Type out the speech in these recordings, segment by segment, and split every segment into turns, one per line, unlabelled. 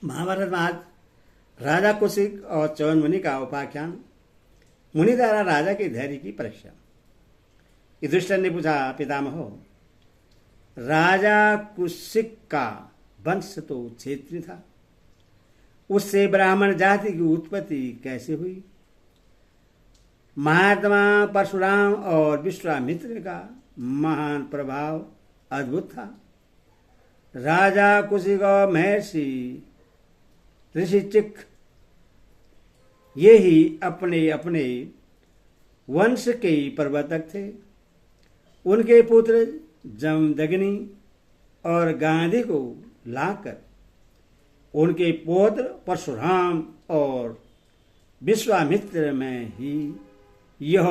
महाभारत में आज राजा कुशिक और च्यवन मुनि का उपाख्यान। मुनि द्वारा राजा के धैर्य की परीक्षा। युधिष्ठिर ने पूछा, पितामह, राजा कुशिक का वंश तो क्षेत्रीय था, उससे ब्राह्मण जाति की उत्पत्ति कैसे हुई? महात्मा परशुराम और विश्वामित्र का महान प्रभाव अद्भुत था। राजा कुशिक और महर्षि ऋषिचिक ये ही अपने अपने वंश के प्रवर्तक थे। उनके पुत्र जमदग्नि और गांधी को लाकर उनके पौत्र परशुराम और विश्वामित्र में ही यह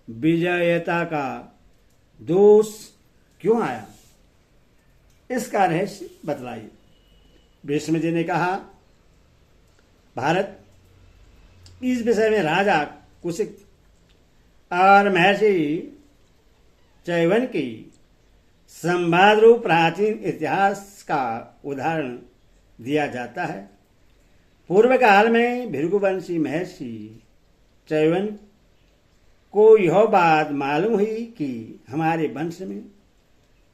विजयता का दोष क्यों आया? इसका रहस्य बतलाइए। भीष्म जी ने कहा, भारत, इस विषय में राजा कुशिक और महर्षि च्यवन की संवाद रूप प्राचीन इतिहास का उदाहरण दिया जाता है। पूर्व काल में भृगुवंशी महर्षि च्यवन को यह बात मालूम हुई कि हमारे वंश में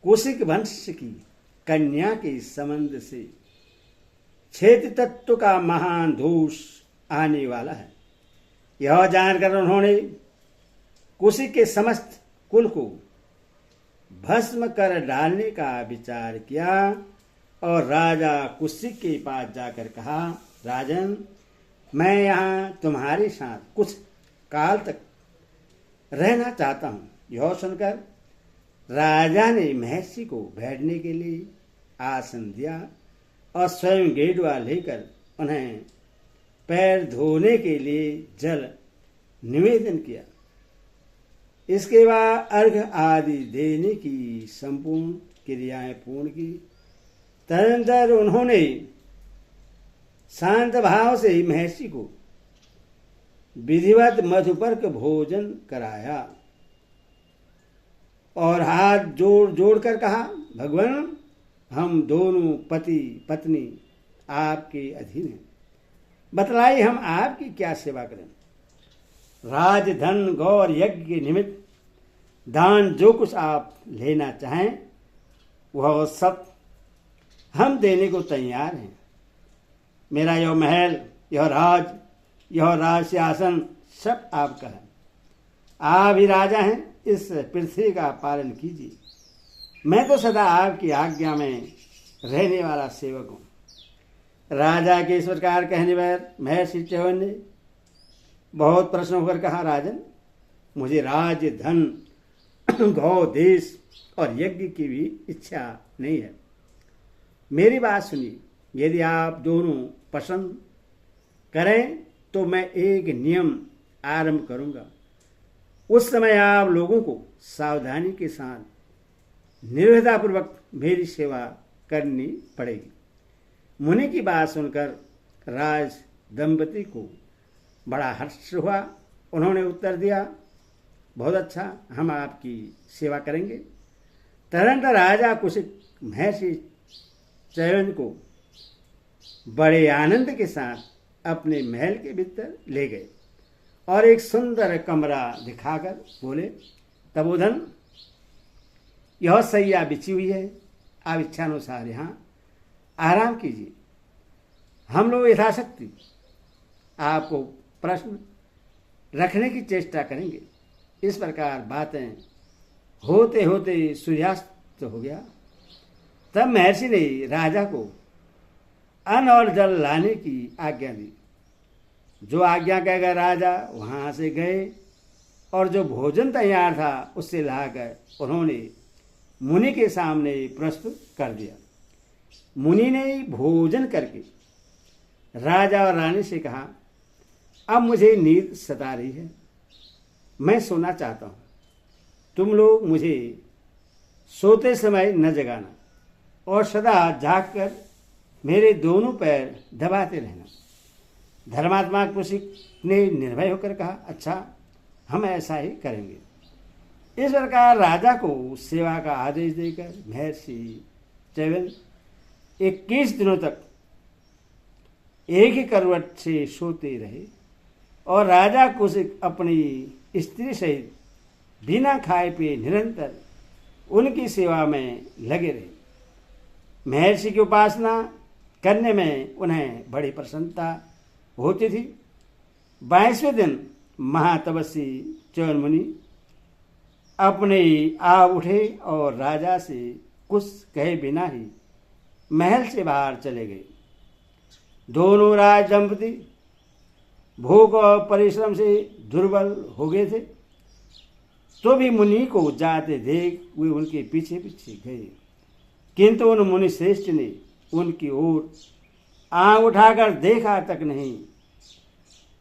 कुशिक वंश की कन्या के संबंध से क्षेत्र तत्व का महान दोष आने वाला है। यह जानकर उन्होंने कुशिक के समस्त कुल को भस्म कर डालने का विचार किया और राजा कुशिक के पास जाकर कहा, राजन, मैं यहाँ तुम्हारे साथ कुछ काल तक रहना चाहता हूँ। यह सुनकर राजा ने महर्षि को बैठने के लिए आसन दिया और स्वयं गेडुआ लेकर उन्हें पैर धोने के लिए जल निवेदन किया। इसके बाद अर्घ्य आदि देने की संपूर्ण क्रियाएं पूर्ण की। तदनंतर उन्होंने शांत भाव से महर्षि को विधिवत मधुपर्क भोजन कराया और हाथ जोड़ जोड़ कर कहा, भगवान, हम दोनों पति पत्नी आपके अधीन हैं। बतलाइए, हम आपकी क्या सेवा करें? राज, धन, गौर, यज्ञ के निमित्त दान जो कुछ आप लेना चाहें वह सब हम देने को तैयार हैं। मेरा यह महल, यह राज सिंहासन सब आपका है। आप ही राजा हैं, इस पृथ्वी का पालन कीजिए। मैं तो सदा आपकी आज्ञा में रहने वाला सेवक हूँ। राजा के इस प्रकार कहने पर महर्षि च्यवन ने बहुत प्रश्न होकर कहा, राजन, मुझे राज्य, धन, गौ, देश और यज्ञ की भी इच्छा नहीं है। मेरी बात सुनिए, यदि आप दोनों पसंद करें तो मैं एक नियम आरंभ करूंगा। उस समय आप लोगों को सावधानी के साथ निर्भयतापूर्वक मेरी सेवा करनी पड़ेगी। मुनि की बात सुनकर राज दंपति को बड़ा हर्ष हुआ। उन्होंने उत्तर दिया, बहुत अच्छा, हम आपकी सेवा करेंगे। तदनंतर राजा कुशिक महर्षि च्यवन को बड़े आनंद के साथ अपने महल के भीतर ले गए और एक सुंदर कमरा दिखाकर बोले, तपोधन, यह सैया बिछी हुई है, आप इच्छानुसार यहाँ आराम कीजिए। हम लोग यथाशक्ति आपको प्रश्न रखने की चेष्टा करेंगे। इस प्रकार बातें होते होते सूर्यास्त हो गया। तब महर्षि ने राजा को अन्न और जल लाने की आज्ञा दी। जो आज्ञा कहकर राजा वहां से गए और जो भोजन तैयार था उससे लाकर उन्होंने मुनि के सामने प्रस्तुत कर दिया। मुनि ने भोजन करके राजा और रानी से कहा, अब मुझे नींद सता रही है, मैं सोना चाहता हूं। तुम लोग मुझे सोते समय न जगाना और सदा जागकर मेरे दोनों पैर दबाते रहना। धर्मात्मा कुशिक ने निर्भय होकर कहा, अच्छा, हम ऐसा ही करेंगे। इस प्रकार राजा को सेवा का आदेश देकर महर्षि च्यवन 21 दिनों तक एक ही करवट से सोते रहे और राजा कुशिक अपनी स्त्री सहित बिना खाए पिए निरंतर उनकी सेवा में लगे रहे। महर्षि की उपासना करने में उन्हें बड़ी प्रसन्नता होती थी। 22वें दिन महातपस्वी च्यवन मुनि अपने आ उठे और राजा से कुछ कहे बिना ही महल से बाहर चले गए। दोनों राज दंपति भूख और परिश्रम से दुर्बल हो गए थे, तो भी मुनि को जाते देख वे उनके पीछे पीछे गए, किंतु उन मुनि श्रेष्ठ ने उनकी ओर आंख उठाकर देखा तक नहीं।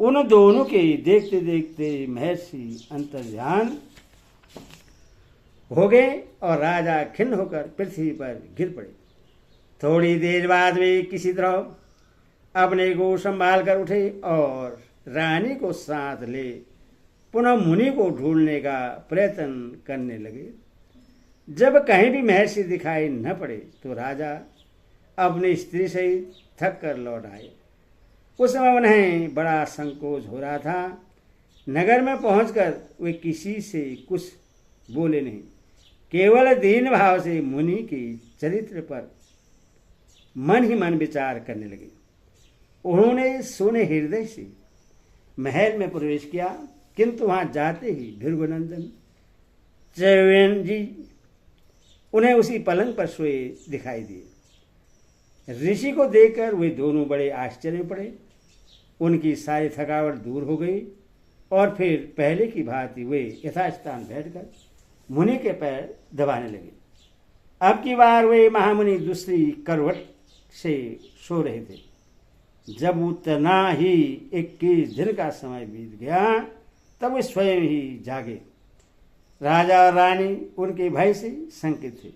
उन दोनों के देखते देखते महर्षि अंतर्ध्यान हो गए और राजा खिन्न होकर पृथ्वी पर गिर पड़े। थोड़ी देर बाद वे किसी तरह अपने को संभाल कर उठे और रानी को साथ ले पुनः मुनि को ढूंढने का प्रयत्न करने लगे। जब कहीं भी महर्षि दिखाई न पड़े तो राजा अपनी स्त्री सहित थक कर लौट आए। उस समय उन्हें बड़ा संकोच हो रहा था। नगर में पहुंचकर वे किसी से कुछ बोले नहीं, केवल दीन भाव से मुनि के चरित्र पर मन ही मन विचार करने लगे। उन्होंने सोने हृदय से महल में प्रवेश किया, किंतु वहां जाते ही भृगुनंदन च्यवन जी उन्हें उसी पलंग पर सोए दिखाई दिए। ऋषि को देखकर वे दोनों बड़े आश्चर्य में पड़े। उनकी सारी थकावट दूर हो गई और फिर पहले की भांति वे यथास्थान बैठकर मुनि के पैर दबाने लगे। अब की बार वे महामुनि दूसरी करवट से सो रहे थे। जब उतना ही 21 दिन का समय बीत गया तब वे स्वयं ही जागे। राजा और रानी उनके भय से शंकित थे,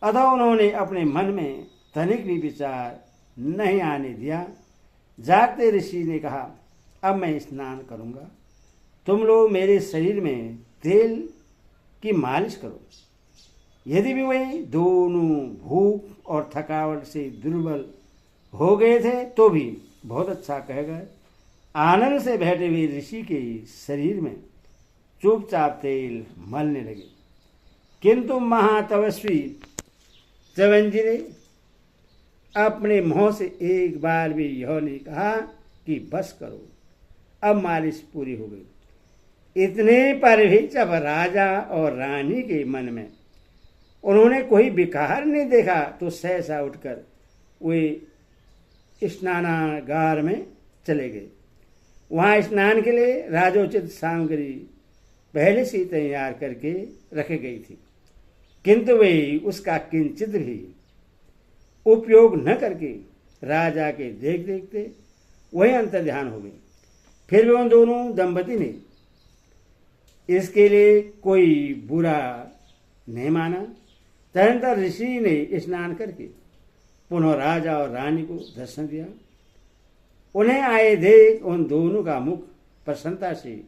अतः उन्होंने अपने मन में तनिक भी विचार नहीं आने दिया। जागते ऋषि ने कहा, अब मैं स्नान करूंगा, तुम लोग मेरे शरीर में तेल की मालिश करो। यदि भी वे दोनों भूख और थकावट से दुर्बल हो गए थे तो भी बहुत अच्छा कहकर आनंद से बैठे हुए ऋषि के शरीर में चुपचाप तेल मलने लगे। किंतु महातपस्वी च्यवन जी ने अपने मुंह से एक बार भी यह नहीं कहा कि बस करो, अब मालिश पूरी हो गई। इतने पर भी जब राजा और रानी के मन में उन्होंने कोई विकार नहीं देखा तो सहसा उठकर वे स्नानागार में चले गए। वहां स्नान के लिए राजोचित सामग्री पहले से तैयार करके रखी गई थी, किंतु वे उसका किंचित भी उपयोग न करके राजा के देख देखते वही अंतर्ध्यान हो गए। फिर भी उन दोनों दंपति ने इसके लिए कोई बुरा नहीं माना। तदनंतर ऋषि ने स्नान करके पुनः राजा और रानी को दर्शन दिया। उन्हें आए देख उन दोनों का मुख प्रसन्नता से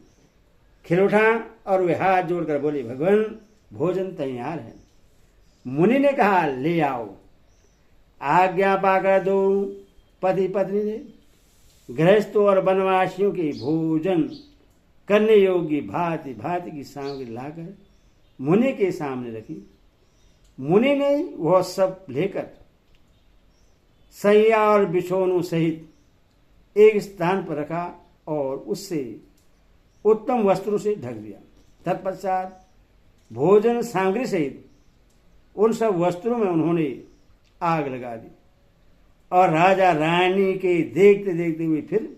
खिल उठा और वे हाथ जोड़कर बोले, भगवान भोजन तैयार है। मुनि ने कहा, ले आओ। आज्ञा पाकर दोनों पति पत्नी ने गृहस्थों और वनवासियों के भोजन करने योग्य भांति भांति की सामग्री लाकर मुनि के सामने रखी। मुनि ने वह सब लेकर सैया और बिछोनों सहित एक स्थान पर रखा और उससे उत्तम वस्त्रों से ढक दिया। तत्पश्चात भोजन सामग्री सहित उन सब वस्त्रों में उन्होंने आग लगा दी और राजा रानी के देखते देखते हुए फिर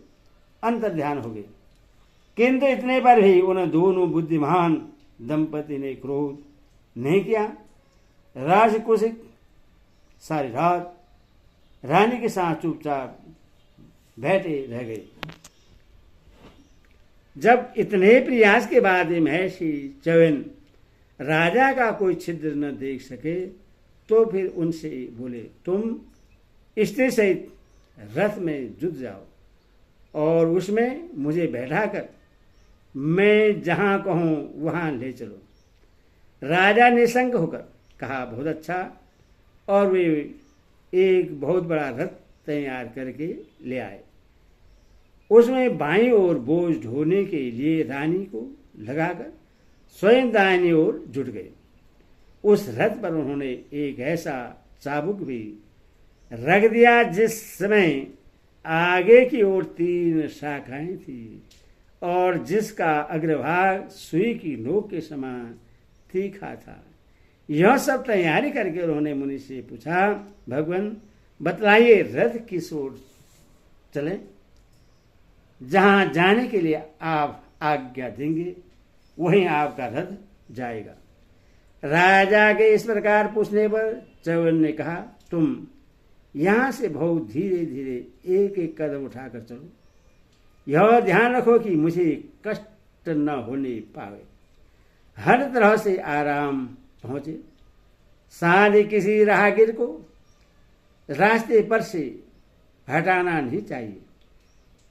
अंतर्ध्यान हो गए। किंतु इतने पर भी उन दोनों बुद्धिमान दंपति ने क्रोध नहीं किया। राजकुशिक सारी रात रानी के साथ चुपचाप बैठे रह गए। जब इतने प्रयास के बाद महर्षि च्यवन राजा का कोई छिद्र न देख सके तो फिर उनसे बोले, तुम स्त्री सहित रथ में जुट जाओ और उसमें मुझे बैठाकर मैं जहां कहूं वहां ले चलो। राजा निसंग होकर कहा, बहुत अच्छा। और वे एक बहुत बड़ा रथ तैयार करके ले आए। उसमें बाईं ओर बोझ ढोने के लिए रानी को लगाकर स्वयं दाहिनी ओर जुट गए। उस रथ पर उन्होंने एक ऐसा चाबुक भी रख दिया जिसमें आगे की ओर 3 शाखाएं थी और जिसका अग्रभाग सुई की नोक के समान तीखा था। यह सब तैयारी करके उन्होंने मुनि से पूछा, भगवान बतलाइए रथ किस ओर चले, जहां जाने के लिए आप आज्ञा देंगे वहीं आपका रथ जाएगा। राजा के इस प्रकार पूछने पर च्यवन ने कहा, तुम यहां से बहुत धीरे धीरे एक एक कदम उठाकर चलो। यह ध्यान रखो कि मुझे कष्ट न होने पावे, हर तरह से आराम पहुंचे। साथ ही किसी राहगीर को रास्ते पर से हटाना नहीं चाहिए।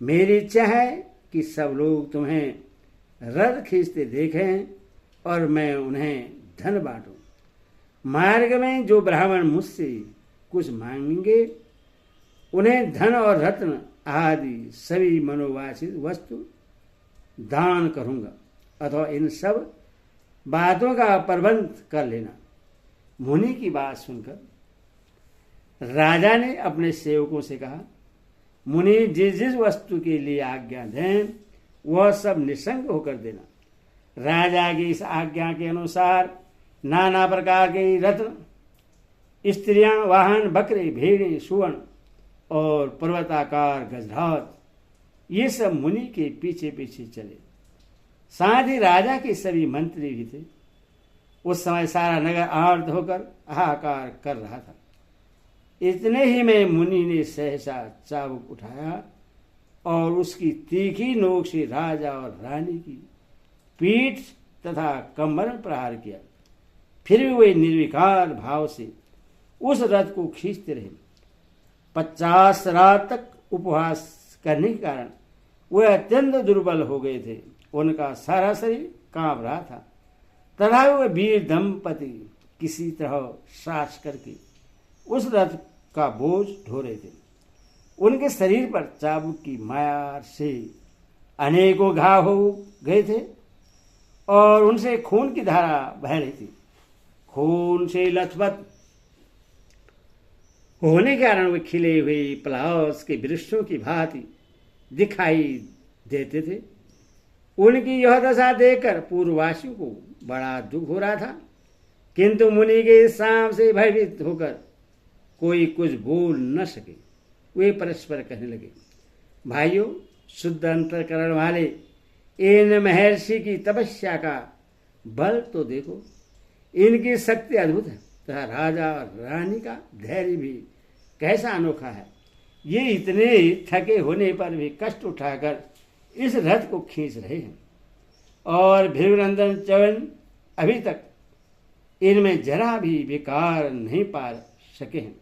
मेरी इच्छा है कि सब लोग तुम्हें रथ खींचते देखें और मैं उन्हें धन बांटूं। मार्ग में जो ब्राह्मण मुझसे कुछ मांगेंगे उन्हें धन और रत्न आदि सभी मनोवांछित वस्तु दान करूंगा, अथवा इन सब बातों का प्रबंध कर लेना। मुनि की बात सुनकर राजा ने अपने सेवकों से कहा, मुनि जिस जिस वस्तु के लिए आज्ञा दें वह सब निसंग होकर देना। राजा की इस आज्ञा के अनुसार नाना प्रकार के रत्न, स्त्रियां, वाहन, बकरे, भेड़े, सुवर्ण और पर्वताकार गजराज ये सब मुनि के पीछे पीछे चले। साथ ही राजा के सभी मंत्री भी थे। उस समय सारा नगर आर्त होकर हाहाकार कर रहा था। इतने ही में मुनि ने सहसा चाबुक उठाया और उसकी तीखी नोक से राजा और रानी की पीठ तथा कमर में प्रहार किया। फिर भी वे निर्विकार भाव से उस रथ को खींचते रहे। 50 रात तक उपवास करने के कारण वे अत्यंत दुर्बल हो गए थे। उनका सारा शरीर कांप रहा था, तथा वे वीर दंपति किसी तरह साहस करके उस रथ का बोझ ढो रहे थे। उनके शरीर पर चाबुक की मार से अनेकों घाव हो गए थे और उनसे खून की धारा बह रही थी। खून से लथपथ होने के कारण वे खिले हुए पलाश के वृक्षों की भांति दिखाई देते थे। उनकी यह दशा देखकर पूर्ववासियों को बड़ा दुख हो रहा था, किंतु मुनि के साम से भयभीत होकर कोई कुछ बोल न सके। वे परस्पर कहने लगे, भाइयों, शुद्ध अंतःकरण वाले इन महर्षि की तपस्या का बल तो देखो। इनकी शक्ति अद्भुत है तथा राजा और रानी का धैर्य भी कैसा अनोखा है। ये इतने थके होने पर भी कष्ट उठाकर इस रथ को खींच रहे हैं और भृगुनंदन च्यवन अभी तक इनमें जरा भी विकार नहीं पा सके हैं।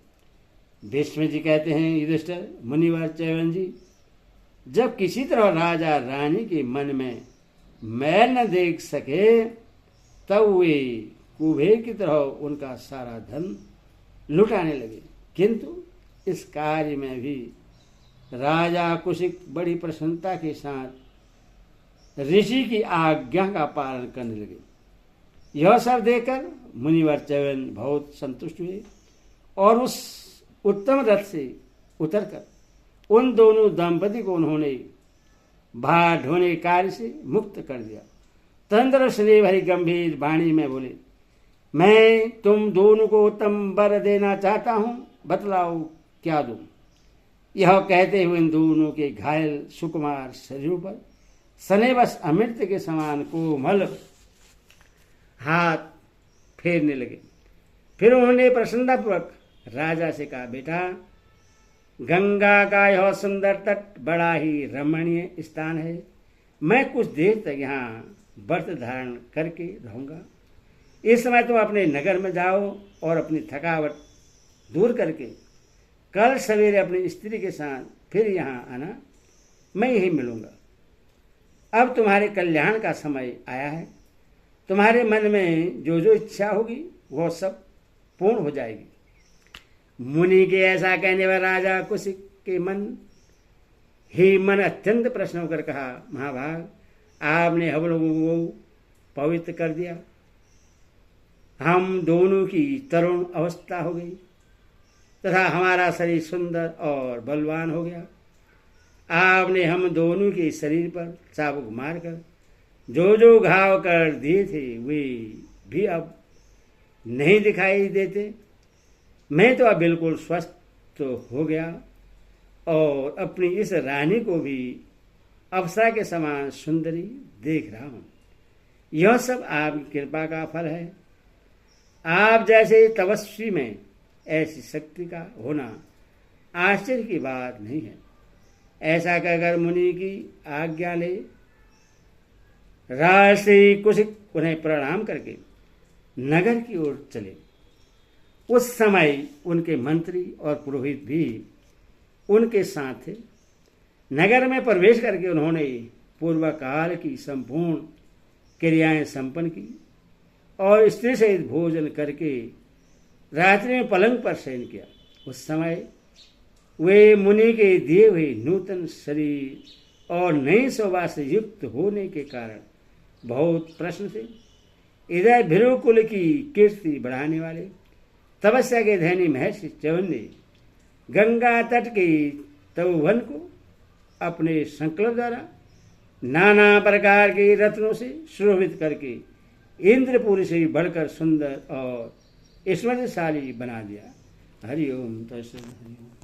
भीष्म जी कहते हैं, युधिष्ठिर, मुनिवर च्यवन जी, जब किसी तरह राजा रानी के मन में मैल न देख सके तब वे कुबेर की तरह उनका सारा धन लुटाने लगे। किंतु इस कार्य में भी राजा कुशिक बड़ी प्रसन्नता के साथ ऋषि की आज्ञा का पालन करने लगे। यह सब देखकर मुनिवर च्यवन बहुत संतुष्ट हुए और उस उत्तम रथ से उतरकर उन दोनों दंपति को उन्होंने भार ढोने कार्य से मुक्त कर दिया। तंत्र स्नेह भरी गंभीर वाणी में बोले, मैं तुम दोनों को उत्तम वर देना चाहता हूं, बतलाओ क्या दूं। यह कहते हुए इन दोनों के घायल सुकुमार शरीरों पर सनेबस अमृत के समान कोमल हाथ फेरने लगे। फिर उन्होंने प्रसन्नतापूर्वक राजा से कहा, बेटा, गंगा का यह सुंदर तट बड़ा ही रमणीय स्थान है। मैं कुछ देर तक यहाँ व्रत धारण करके रहूंगा। इस समय तुम अपने नगर में जाओ और अपनी थकावट दूर करके कल सवेरे अपनी स्त्री के साथ फिर यहाँ आना। मैं यही मिलूंगा। अब तुम्हारे कल्याण का समय आया है। तुम्हारे मन में जो जो इच्छा होगी वह सब पूर्ण हो जाएगी। मुनि के ऐसा कहने पर राजा कुशिक के मन अत्यंत प्रसन्न होकर कहा, महाभाग, आपने हम लोगों को पवित्र कर दिया। हम दोनों की तरुण अवस्था हो गई तथा हमारा शरीर सुंदर और बलवान हो गया। आपने हम दोनों के शरीर पर चाबुक मारकर जो जो घाव कर दिए थे वे भी अब नहीं दिखाई देते। मैं तो अब बिल्कुल स्वस्थ हो गया और अपनी इस रानी को भी अप्सरा के समान सुंदरी देख रहा हूं। यह सब आपकी कृपा का फल है। आप जैसे तपस्वी में ऐसी शक्ति का होना आश्चर्य की बात नहीं है। ऐसा कहकर मुनि की आज्ञा ले राजश्री कुशिक उन्हें प्रणाम करके नगर की ओर चले। उस समय उनके मंत्री और पुरोहित भी उनके साथ थे। नगर में प्रवेश करके उन्होंने पूर्व काल की संपूर्ण क्रियाएं संपन्न की और स्त्री सहित भोजन करके रात्रि में पलंग पर शयन किया। उस समय वे मुनि के दिए हुए नूतन शरीर और नई शोभा से युक्त होने के कारण बहुत प्रसन्न थे। इधर भृगुकुल की कीर्ति बढ़ाने वाले तपस्या के धनी महर्षि च्यवन ने गंगा तट के तपोवन को अपने संकल्प द्वारा नाना प्रकार के रत्नों से सुशोभित करके इंद्रपुरी से बढ़कर सुंदर और स्मृतिशाली बना दिया। हरि ओम तत्सत।